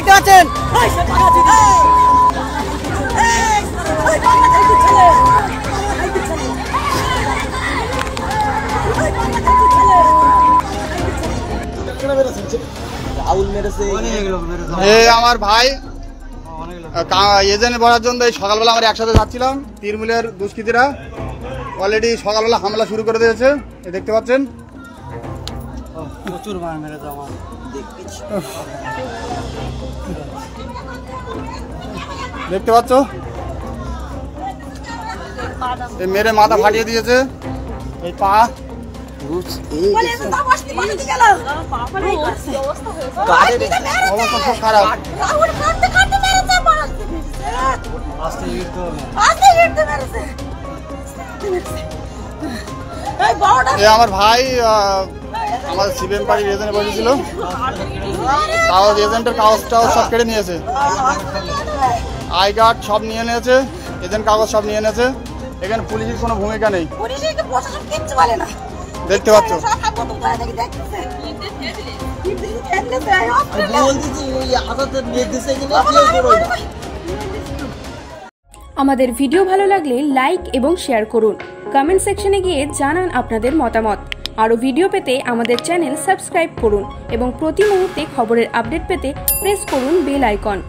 দেখতে পাচ্ছেন। আমার ভাই এজেন্ট বলার জন্য এই সকালবেলা আমরা একসাথে যাচ্ছিলাম। তৃণমূলের দুষ্কৃতীরা অলরেডি সকালবেলা হামলা শুরু করে দিয়েছে, দেখতে পাচ্ছেন। প্রচুর মার মেরেছে আমার, দেখতে পাচ্ছ, এই মেরে মাথা ফাটিয়ে দিয়েছে, এই পা অবস্থা খুব খারাপ। আমার ভাই আমাদের সিপিএম পার্টির এজেন্ট বসেছিল, কাগজ এজেন্টের কাগজ টাগজ সব কেড়ে নিয়েছে, আই কার্ড সব নিয়ে নিয়েছে, এজেন্ট কাগজ সব নিয়ে নিয়েছে। এখানে পুলিশের কোনো ভূমিকা নেই, দেখতে পাচ্ছ। আমাদের ভিডিও ভালো লাগলে লাইক এবং শেয়ার করুন। কমেন্ট সেকশনে গিয়ে জানান আপনাদের মতামত। আরও ভিডিও পেতে আমাদের চ্যানেল সাবস্ক্রাইব করুন এবং প্রতি মুহূর্তে খবরের আপডেট পেতে প্রেস করুন বেল আইকন।